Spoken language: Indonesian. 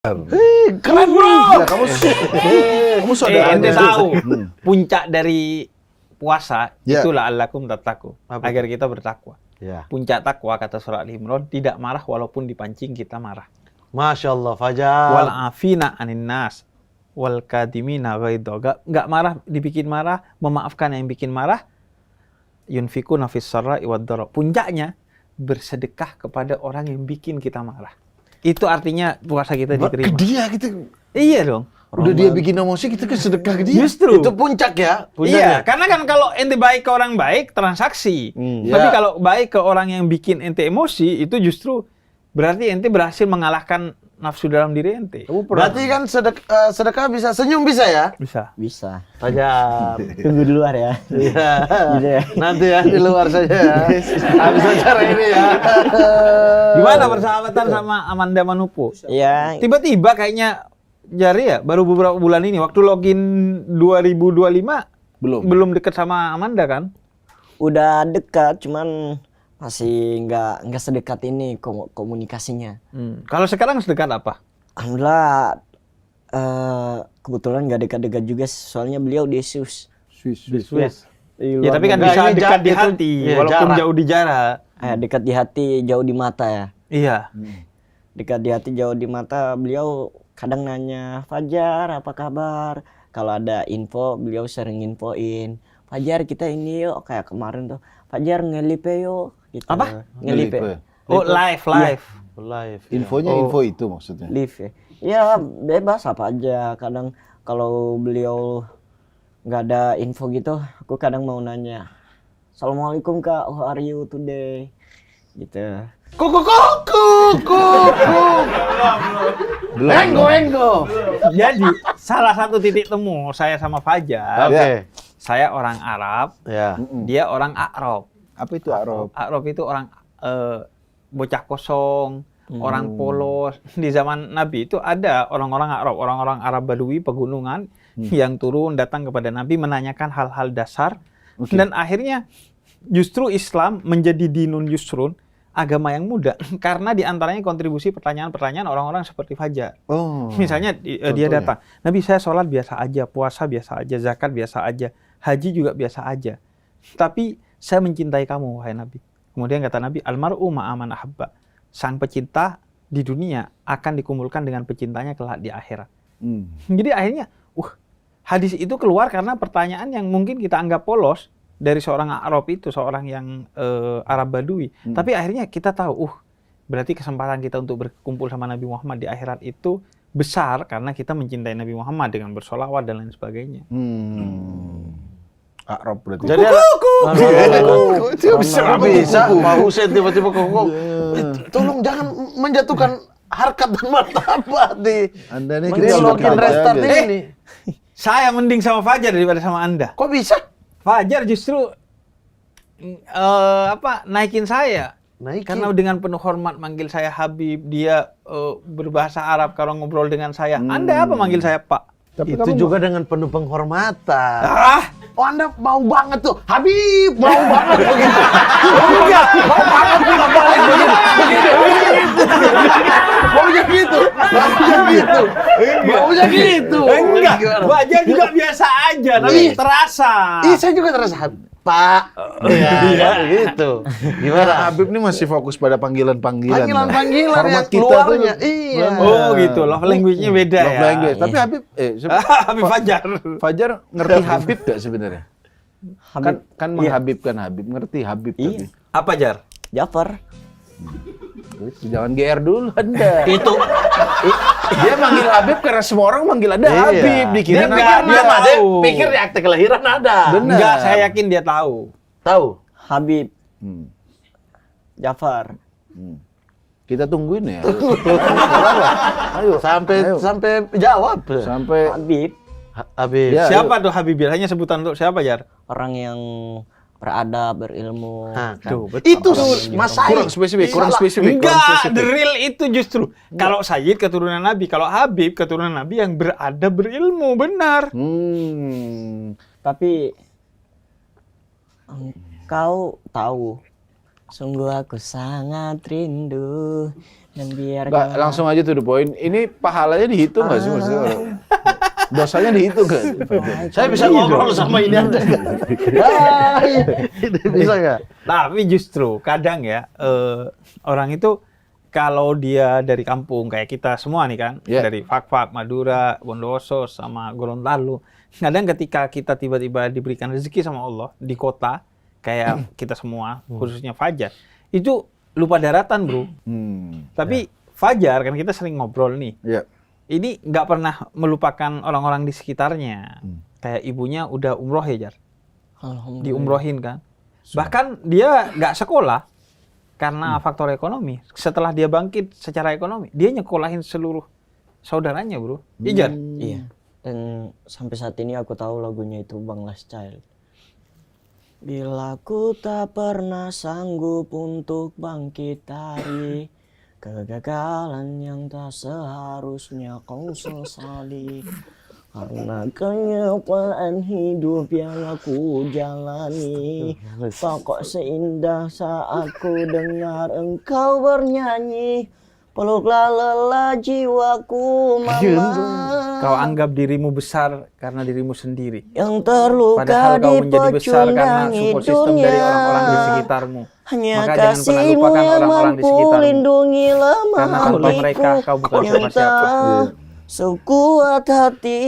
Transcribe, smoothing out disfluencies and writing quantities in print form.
Keren bro. Ya, kamu saudara. Ente tahu puncak dari puasa Ya. itulah la'allakum tattaqun, agar kita bertakwa. Ya. Puncak takwa kata surah Al-Imran tidak marah walaupun dipancing kita marah. Masya Allah, Fajar. Wal afina anin nas wal kadimina ghaidha. Enggak marah dibikin marah, memaafkan yang bikin marah. Yunfikuna fis sarra'i wad dharra. Puncaknya bersedekah kepada orang yang bikin kita marah. Itu artinya puasa kita Ke diterima. dia kita. Iya dong. Udah dia bikin emosi, kita ke sedekah ke dia. Justru. Itu puncak ya? Iya, karena kan kalau ente baik ke orang baik, transaksi. Tapi Ya. kalau baik ke orang yang bikin ente emosi, itu justru berarti ente berhasil mengalahkan nafsu dalam diri ente. Berarti kan sedekah bisa senyum bisa ya? Bisa. Bisa. Fajar. Tunggu di luar ya. Iya. Gitu ya. Nanti ya di luar saja ya. Habis acara ini ya. Gimana persahabatan sama Amanda Manupo? Iya. Tiba-tiba kayaknya Jari ya, baru beberapa bulan ini, waktu login 2025, belum deket sama Amanda kan? Udah dekat, cuman masih nggak sedekat ini komunikasinya. Kalau sekarang sedekat apa? Alhamdulillah, kebetulan nggak dekat-dekat juga, soalnya beliau di Swiss. Swiss. Ya tapi kan Nggak, bisa ini dekat di itu- hati, iya, walaupun jarak. jauh di jarak. Dekat di hati, jauh di mata ya. Iya. Dekat di hati, jauh di mata. Beliau kadang nanya, Fajar apa kabar? Kalau ada info, beliau sering infoin. Fajar kita ini yuk, kayak kemarin tuh. Fajar ngelipe yuk. Gitu. Apa? Ngelipe. Oh live. Live. Infonya info itu maksudnya. Live ya. Ya bebas apa aja. Kadang kalau beliau nggak ada info gitu, aku kadang mau nanya, Assalamualaikum kak, how are you today? Gitu. Enggo. Jadi salah satu titik temu saya sama Fajar, Oke. saya orang Arab, Ya. dia orang Arab. Apa itu Arab? Arab itu orang bocah kosong, orang polos. Di zaman Nabi itu ada orang-orang Arab, orang-orang Arab Badui pegunungan yang turun datang kepada Nabi menanyakan hal-hal dasar. Dan akhirnya justru Islam menjadi dinun yusrun, agama yang mudah, karena diantaranya kontribusi pertanyaan-pertanyaan orang-orang seperti Fajar. Oh. Misalnya dia Contohnya? datang, Nabi saya sholat biasa aja, puasa biasa aja, zakat biasa aja, haji juga biasa aja. Tapi saya mencintai kamu, wahai Nabi. Kemudian kata Nabi, almar'u ma'aman ahabba. Sang pecinta di dunia akan dikumpulkan dengan pecintanya kelak di akhirat. Jadi akhirnya, hadis itu keluar karena pertanyaan yang mungkin kita anggap polos dari seorang Arab itu, seorang yang Arab Badui. Tapi akhirnya kita tahu, berarti kesempatan kita untuk berkumpul sama Nabi Muhammad di akhirat itu besar karena kita mencintai Nabi Muhammad dengan bersolawat dan lain sebagainya. Arab berarti. Jadi Itu bisa bisa Pak Husein tiba-tiba kok. Tolong jangan menjatuhkan harkat dan martabat di Anda nih login restart ini. Saya mending sama Fajar daripada sama Anda. Kok bisa? Fajar justru naikin saya. Naikin. Karena dengan penuh hormat manggil saya Habib, dia berbahasa Arab kalau ngobrol dengan saya. Anda apa manggil saya Pak? Tapi Itu juga dengan penuh penghormatan. Ah, Oh Anda mau banget tuh, Habib mau banget begitu. Oh enggak, mau banget bolak balik begitu. Maunya gitu, maunya gitu. enggak. Gimana? Fajar juga biasa aja, tapi Ih. terasa. Ih, saya juga terasa Pak. Iya, gitu. Gimana? Habib ini masih fokus pada panggilan-panggilan. Panggilan-panggilan Hormat yang kita keluarnya. tuh. Iya. Oh gitu, love language-nya beda Love ya. language. Tapi Habib, Habib Fajar. Fajar ngerti Habib gak sebenarnya? Habib, Kan menghabibkan Habib, ngerti Habib Iya. tapi. Apa Jar? Jafar. Jangan GR dulu Anda. Itu Dia manggil Habib karena semua orang manggil Anda Iya. Habib. Dikira Dia Enggak, pikir dia nama, dia tahu. pikir di akte kelahiran ada. Benar. Enggak, saya yakin dia tahu. Tahu? Habib. Hmm. Jafar. Kita tungguin ya. Ayo sampai jawab. Sampai Habib. Habib. Ya. Siapa tuh Habib? Hanya sebutan untuk siapa Jar? Orang yang beradab, berilmu. Nah, kan. Tuh, betul. Itu Mas Said. kurang spesifik, kurang Salah. spesifik. kurang Enggak, spesifik. the real itu justru. Kalau Sayyid keturunan Nabi, kalau Habib keturunan Nabi yang beradab, berilmu, benar. Tapi engkau tahu, sungguh aku sangat rindu Dan biar Nggak, langsung aja to the point. Ini pahalanya dihitung nggak sih maksudnya? Dosanya dihitung nggak? Saya bisa ngobrol sama ini aja nggak? Ini bisa nggak? Tapi justru kadang ya orang itu kalau dia dari kampung kayak kita semua nih kan, Yeah. dari Fakfak, Madura, Bondowoso sama Gorontalo. Kadang ketika kita tiba-tiba diberikan rezeki sama Allah di kota kayak kita semua, khususnya Fajar, itu lupa daratan, bro. Tapi Fajar kan kita sering ngobrol nih. Ya. Ini nggak pernah melupakan orang-orang di sekitarnya. Kayak ibunya udah umroh ya, Jar. Alhamdulillah. Diumrohin kan. Bahkan dia nggak sekolah karena faktor ekonomi. Setelah dia bangkit secara ekonomi, dia nyekolahin seluruh saudaranya, bro. Iya, Jar? Iya. Dan sampai saat ini aku tahu lagunya itu Bang Last Child. Bila ku tak pernah sanggup untuk bangkit dari kegagalan yang tak seharusnya kau sesali, karena kenyataan hidup yang aku jalani, kok seindah saat ku dengar engkau bernyanyi, peluklah lelah jiwaku mama. Kau anggap dirimu besar karena dirimu sendiri. Yang terluka Padahal kau di menjadi besar karena pecundangi support system dari orang-orang di dunia. sekitarmu. Hanya Maka jangan pernah kasihmu lupakan yang orang-orang di mampu sekitarmu. lindungi lemah Karena tanpa mereka hatiku kau bukan yang siapa-siapa. tak sekuat hatimu.